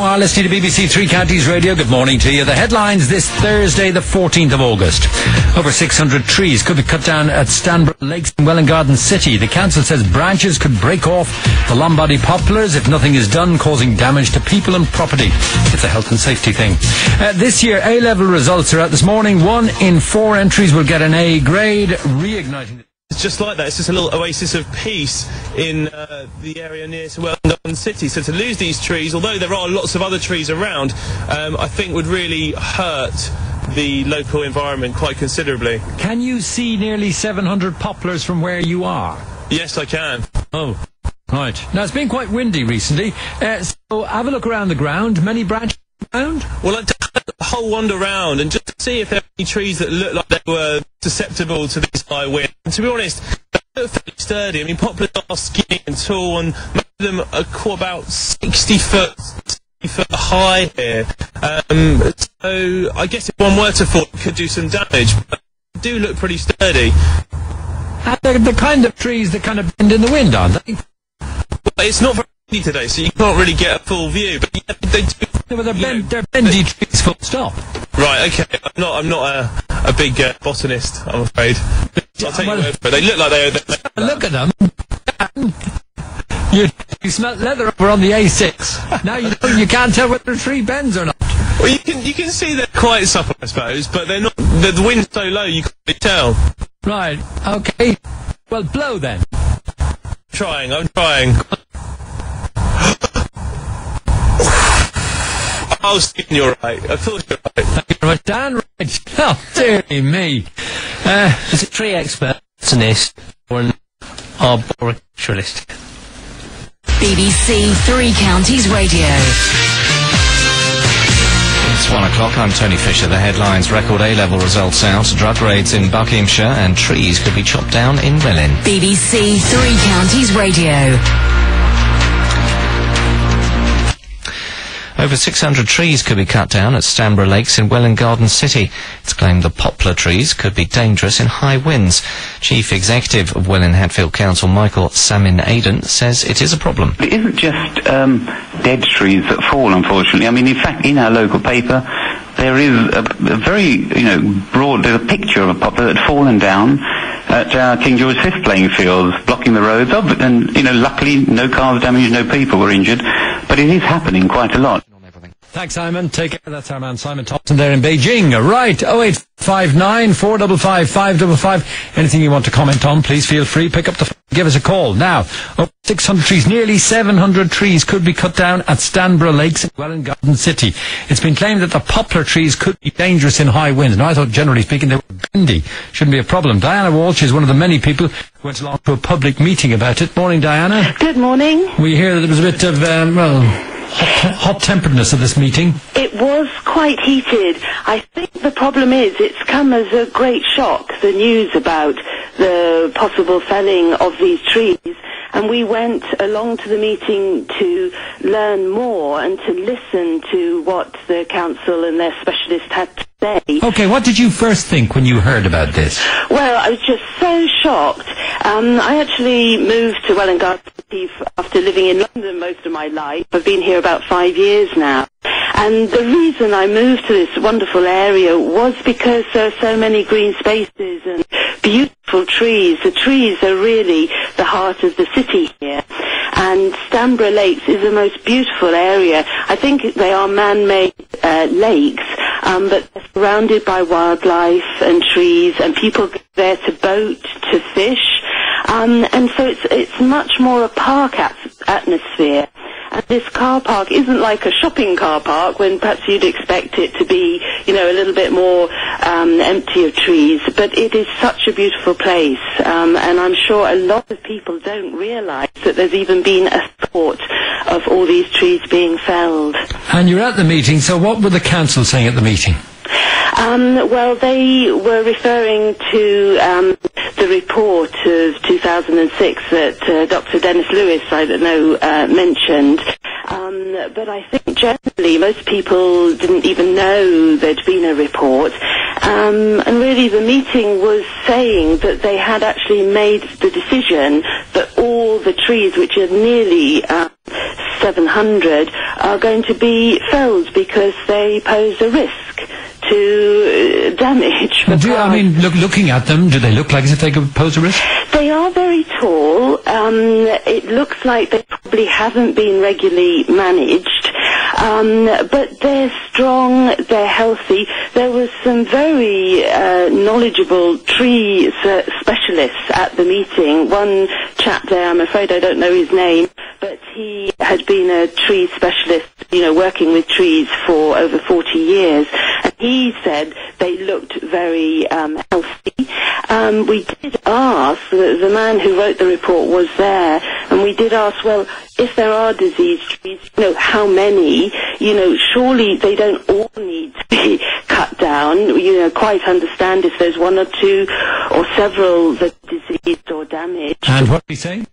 You are listening to BBC Three Counties Radio. Good morning to you. The headlines this Thursday, the 14th of August. Over 600 trees could be cut down at Stanborough Lakes in Welwyn Garden City. The council says branches could break off the Lombardy poplars if nothing is done, causing damage to people and property. It's a health and safety thing. This year, A-level results are out this morning. 1 in 4 entries will get an A grade, reigniting... It's just like that. It's just a little oasis of peace in the area near to Welwyn Garden City. So to lose these trees, although there are lots of other trees around, I think would really hurt the local environment quite considerably. Can you see nearly 700 poplars from where you are? Yes, I can. Oh, right. Now, it's been quite windy recently, so have a look around the ground. Many branches around? Well, I've done a whole wander around and just to see if there are any trees that look like they were susceptible to this high wind. And to be honest, they look fairly sturdy. I mean, poplars are skinny and tall, and most of them are about 60 foot high here. So I guess if one were to fall, it could do some damage, but they do look pretty sturdy. And they're the kind of trees that kind of bend in the wind, aren't they? Well, it's not very windy today, so you can't really get a full view, but yeah, they do. Well, they're bendy trees, full stop. Right, okay. I'm not a big botanist, I'm afraid. I'll take your word for it. They look like they're look at them. You smell leather over on the A6. Now you can't tell whether a tree bends or not. Well, you can see they're quite supple, I suppose, but they're not. The wind's so low you can't really tell. Right. Okay. Well, blow then. I'm trying. I was thinking you're right. I thought you're right. Thank you very much, Dan. Right. Oh, dearie me. Is a tree expert, botanist, or an arboriculturalist? BBC Three Counties Radio. It's 1 o'clock. I'm Tony Fisher. The headlines: record A-level results out, drug raids in Buckinghamshire, and trees could be chopped down in Welwyn. BBC Three Counties Radio. Over 600 trees could be cut down at Stanborough Lakes in Welwyn Garden City. It's claimed the poplar trees could be dangerous in high winds. Chief Executive of Welwyn Hatfield Council, Michael Samin-Aidan, says it is a problem. It isn't just dead trees that fall, unfortunately. I mean, in fact, in our local paper, there is a very, broad, there's a picture of a poplar that had fallen down at our King George V playing fields, blocking the roads. And, luckily, no cars damaged, no people were injured. But it is happening quite a lot. Thanks, Simon. Take care. That's our man Simon Thompson there in Beijing. Right, 0859 455 555. Anything you want to comment on, please feel free. Pick up the phone, give us a call. Now, over 600 trees, nearly 700 trees could be cut down at Stanborough Lakes in Welwyn Garden City. It's been claimed that the poplar trees could be dangerous in high winds. Now, I thought, generally speaking, they were bendy. Shouldn't be a problem. Diana Walsh is one of the many people who went along to a public meeting about it. Morning, Diana. Good morning. We hear that there was a bit of, hot-temperedness at this meeting. It was quite heated. I think the problem is it's come as a great shock, the news about the possible felling of these trees. And we went along to the meeting to learn more and to listen to what the council and their specialists had to say. Okay, what did you first think when you heard about this? Well, I was just so shocked. I actually moved to Welwyn Garden City after living in London most of my life. I've been here about 5 years now. And the reason I moved to this wonderful area was because there are so many green spaces and beautiful trees. The trees are really the heart of the city here. And Stanborough Lakes is the most beautiful area. I think they are man-made lakes, but they're surrounded by wildlife and trees, and people go there to boat, to fish. And so it's much more a park atmosphere. And this car park isn't like a shopping car park when perhaps you'd expect it to be, a little bit more empty of trees. But it is such a beautiful place. And I'm sure a lot of people don't realise that there's even been a thought of all these trees being felled. And you're at the meeting, so what were the council saying at the meeting? Well, they were referring to the report of 2006 that Dr. Dennis Lewis, I don't know, mentioned. But I think generally most people didn't even know there'd been a report. And really the meeting was saying that they had actually made the decision that all the trees which are nearly 700 are going to be felled because they pose a risk to damage. Looking at them, do they look like as if they could pose a risk? They are very tall. It looks like they probably haven't been regularly managed. But they're strong, they're healthy. There was some very knowledgeable tree specialists at the meeting. One chap there, I'm afraid I don't know his name, but he had been a tree specialist, working with trees for over 40 years. And he said they looked very healthy. We did ask, the man who wrote the report was there, and we did ask, well, if there are diseased trees, how many? Surely they don't all need to be cut down. Quite understand if there's one or two or several that are diseased or damaged. And what did he say?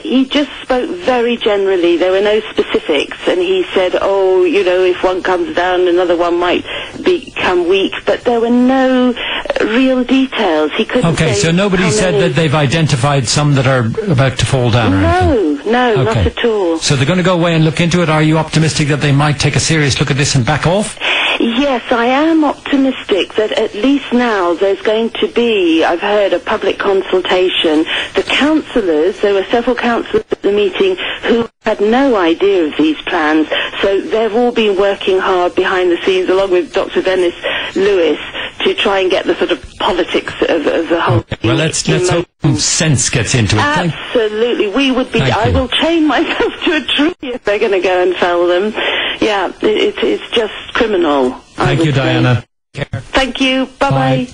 He just spoke very generally. There were no specifics, and he said, if one comes down, another one might become weak, but there were no real details. He couldn't say. Okay, so nobody said that they've identified some that are about to fall down or anything? No, not at all. So they're going to go away and look into it. Are you optimistic that they might take a serious look at this and back off? Yes, I am optimistic that at least now there's going to be, I've heard, a public consultation. The councillors, there were several councillors at the meeting who had no idea of these plans, so they've all been working hard behind the scenes, along with Dr. Dennis Lewis, to try and get the sort of politics of the whole thing. Well, let's hope some sense gets into it. Absolutely. We would be, I will chain myself to a tree if they're going to go and fell them. Yeah, it's just criminal. Thank you, Diana. Thank you. Bye-bye.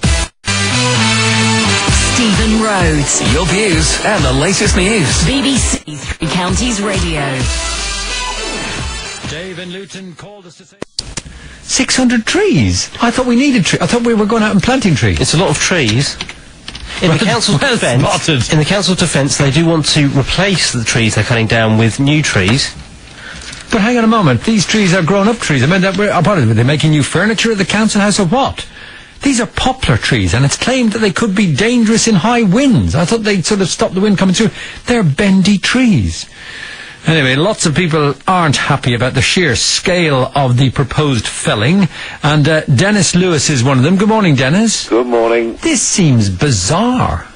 Stephen Rhodes. Your views and the latest news. BBC Three Counties Radio. Dave in Luton called us to say 600 trees. I thought we needed trees. I thought we were going out and planting trees. It's a lot of trees. In the council's defence, they do want to replace the trees they're cutting down with new trees. But hang on a moment. These trees are grown-up trees. I mean, are they making new furniture at the council house or what? These are poplar trees, and it's claimed that they could be dangerous in high winds. I thought they'd sort of stop the wind coming through. They're bendy trees. Anyway, lots of people aren't happy about the sheer scale of the proposed felling, and Dennis Lewis is one of them. Good morning, Dennis. Good morning. This seems bizarre.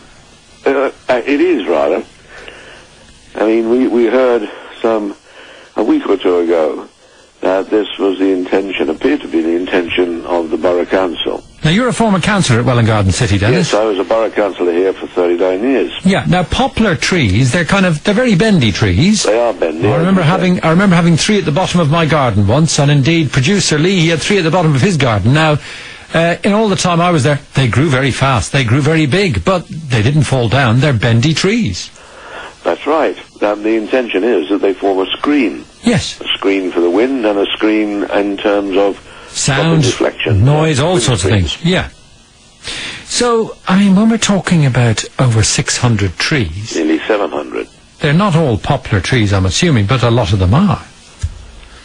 It is, rather. I mean, we heard a week or two ago that this was appeared to be the intention of the Borough Council. Now, you're a former councillor at Welwyn Garden City, Dennis. Yes, I was a Borough Councillor here for 39 years. Yeah, now poplar trees, they're very bendy trees. They are bendy. I remember having three at the bottom of my garden once, and indeed, producer Lee, he had three at the bottom of his garden. Now, in all the time I was there, they grew very fast, they grew very big, but they didn't fall down, they're bendy trees. That's right. The intention is that they form a screen. Yes. A screen for the wind and a screen in terms of sound, deflection, noise, all sorts of things. Yeah. So, I mean, when we're talking about over 600 trees... Nearly 700. They're not all poplar trees, I'm assuming, but a lot of them are.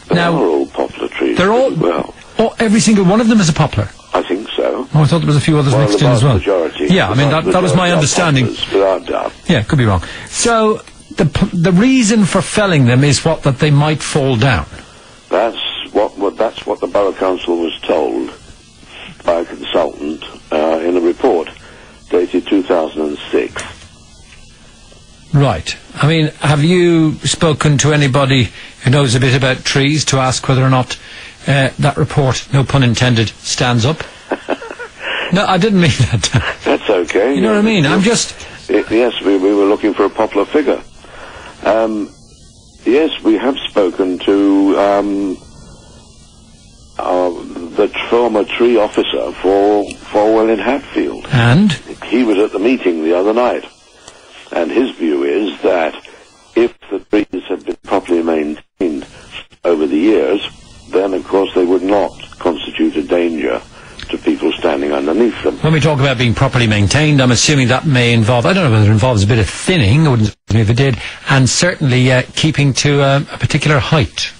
They are all poplar trees. They're all... Well. Oh, every single one of them is a poplar? I think so. Oh, I thought there was a few others mixed in as well. Majority. Yeah, I mean, that was my understanding. Poplars, without doubt. Yeah, could be wrong. So, the reason for felling them is that they might fall down? That's what the Borough Council was told by a consultant in a report dated 2006. Right. I mean, have you spoken to anybody who knows a bit about trees to ask whether or not that report, no pun intended, stands up? No, I didn't mean that. That's okay. You know what I mean? I'm just... Yes, we were looking for a poplar figure. Yes, we have spoken to the former tree officer for Welwyn Hatfield. And? He was at the meeting the other night. And his view is that if the trees had been properly maintained over the years, then of course they would not constitute a danger to people standing underneath them. When we talk about being properly maintained, I'm assuming that may involve, I don't know whether it involves a bit of thinning, I wouldn't surprise me if it did, and certainly keeping to a particular height.